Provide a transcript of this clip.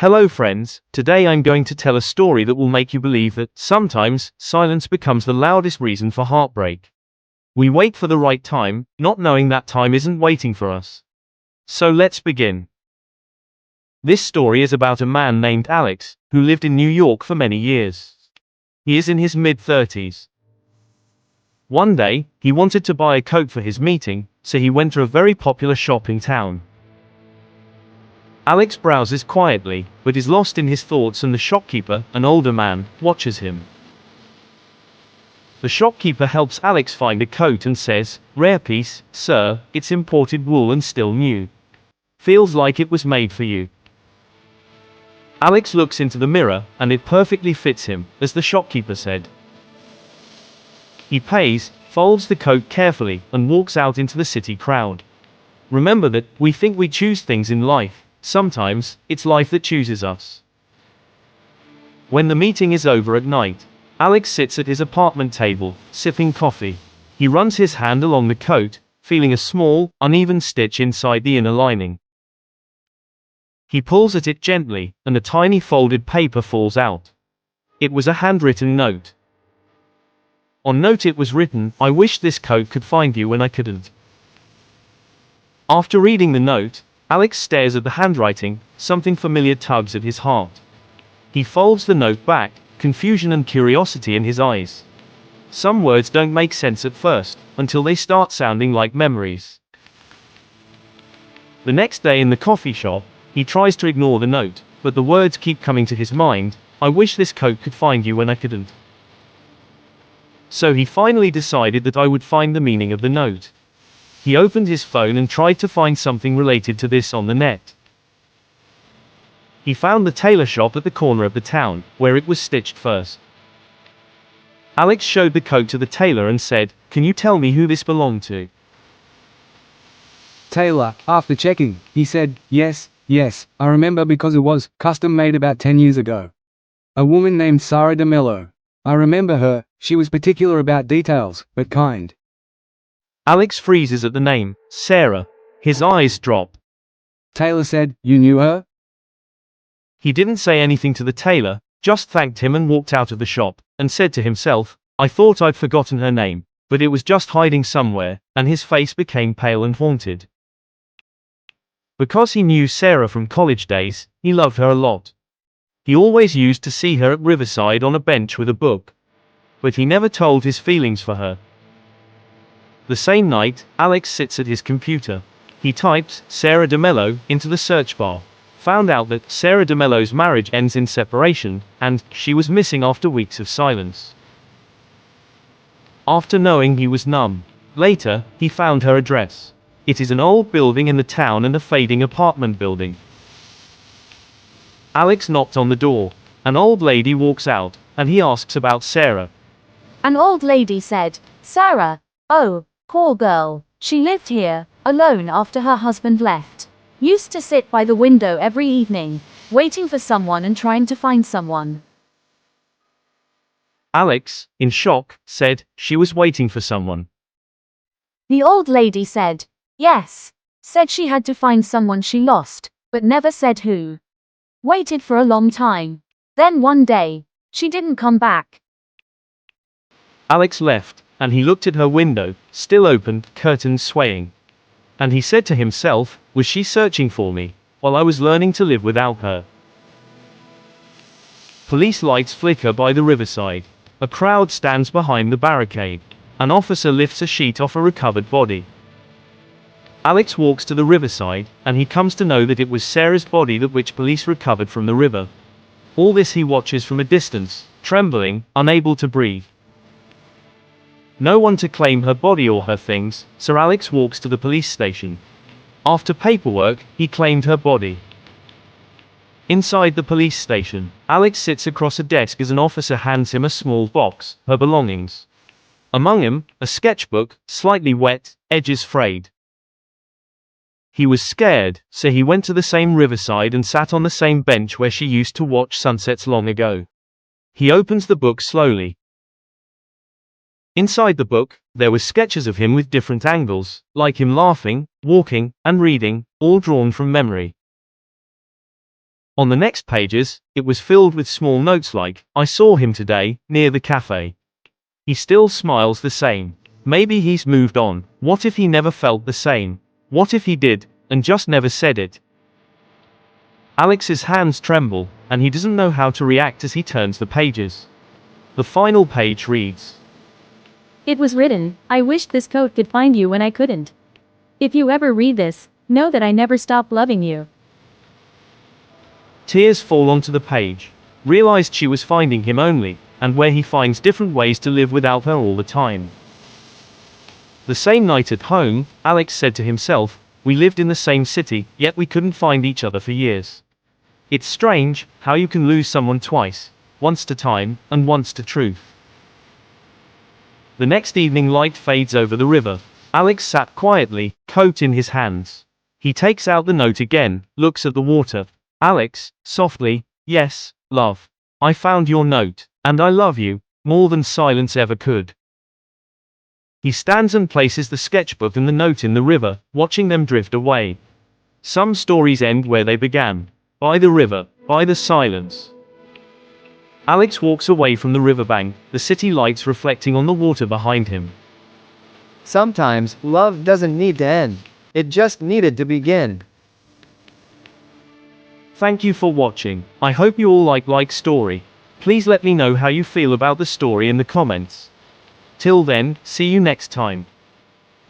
Hello friends, today I'm going to tell a story that will make you believe that, sometimes, silence becomes the loudest reason for heartbreak. We wait for the right time, not knowing that time isn't waiting for us. So let's begin. This story is about a man named Alex, who lived in New York for many years. He is in his mid-30s. One day, he wanted to buy a coat for his meeting, so he went to a very popular shop in town. Alex browses quietly, but is lost in his thoughts, and the shopkeeper, an older man, watches him. The shopkeeper helps Alex find a coat and says, "Rare piece, sir, it's imported wool and still new. Feels like it was made for you." Alex looks into the mirror, and it perfectly fits him, as the shopkeeper said. He pays, folds the coat carefully, and walks out into the city crowd. Remember that, we think we choose things in life. Sometimes, it's life that chooses us. When the meeting is over at night, Alex sits at his apartment table, sipping coffee. He runs his hand along the coat, feeling a small, uneven stitch inside the inner lining. He pulls at it gently, and a tiny folded paper falls out. It was a handwritten note. On note it was written, "I wish this coat could find you when I couldn't." After reading the note, Alex stares at the handwriting, something familiar tugs at his heart. He folds the note back, confusion and curiosity in his eyes. Some words don't make sense at first, until they start sounding like memories. The next day in the coffee shop, he tries to ignore the note, but the words keep coming to his mind, "I wish this coat could find you when I couldn't." So he finally decided that I would find the meaning of the note. He opened his phone and tried to find something related to this on the net. He found the tailor shop at the corner of the town, where it was stitched first. Alex showed the coat to the tailor and said, "Can you tell me who this belonged to?" Tailor, after checking, he said, yes, I remember because it was custom made about 10 years ago. A woman named Sara DeMello. I remember her, she was particular about details, but kind. Alex freezes at the name, Sara. His eyes drop. Tailor said, "You knew her?" He didn't say anything to the tailor, just thanked him and walked out of the shop, and said to himself, "I thought I'd forgotten her name, but it was just hiding somewhere," and his face became pale and haunted. Because he knew Sara from college days, he loved her a lot. He always used to see her at Riverside on a bench with a book. But he never told his feelings for her. The same night, Alex sits at his computer. He types Sara DeMello into the search bar. Found out that Sara DeMello's marriage ends in separation, and she was missing after weeks of silence. After knowing, he was numb. Later, he found her address. It is an old building in the town and a fading apartment building. Alex knocked on the door. An old lady walks out, and he asks about Sara. An old lady said, "Sarah, oh, poor girl, she lived here, alone after her husband left. Used to sit by the window every evening, waiting for someone and trying to find someone." Alex, in shock, said, "She was waiting for someone." The old lady said, "Yes. Said she had to find someone she lost, but never said who. Waited for a long time. Then one day, she didn't come back." Alex left, and he looked at her window, still open, curtains swaying. And he said to himself, "Was she searching for me, while I was learning to live without her?" Police lights flicker by the riverside. A crowd stands behind the barricade. An officer lifts a sheet off a recovered body. Alex walks to the riverside, and he comes to know that it was Sara's body that which police recovered from the river. All this he watches from a distance, trembling, unable to breathe. No one to claim her body or her things, so Alex walks to the police station. After paperwork, he claimed her body. Inside the police station, Alex sits across a desk as an officer hands him a small box, her belongings. Among them, a sketchbook, slightly wet, edges frayed. He was scared, so he went to the same riverside and sat on the same bench where she used to watch sunsets long ago. He opens the book slowly. Inside the book, there were sketches of him with different angles, like him laughing, walking, and reading, all drawn from memory. On the next pages, it was filled with small notes like, I saw him today, near the cafe. He still smiles the same. Maybe he's moved on. What if he never felt the same? What if he did, and just never said it? Alex's hands tremble, and he doesn't know how to react as he turns the pages. The final page reads, It was written, I wished this coat could find you when I couldn't. If you ever read this, know that I never stopped loving you. Tears fall onto the page. Realized she was finding him only, and where he finds different ways to live without her all the time. The same night at home, Alex said to himself, we lived in the same city, yet we couldn't find each other for years. It's strange, how you can lose someone twice, once to time, and once to truth. The next evening light fades over the river. Alex sat quietly, coat in his hands. He takes out the note again, looks at the water. Alex, softly, yes, love. I found your note, and I love you, more than silence ever could. He stands and places the sketchbook and the note in the river, watching them drift away. Some stories end where they began. By the river, by the silence. Alex walks away from the riverbank, the city lights reflecting on the water behind him. Sometimes, love doesn't need to end. It just needed to begin. Thank you for watching. I hope you all like story. Please let me know how you feel about the story in the comments. Till then, see you next time.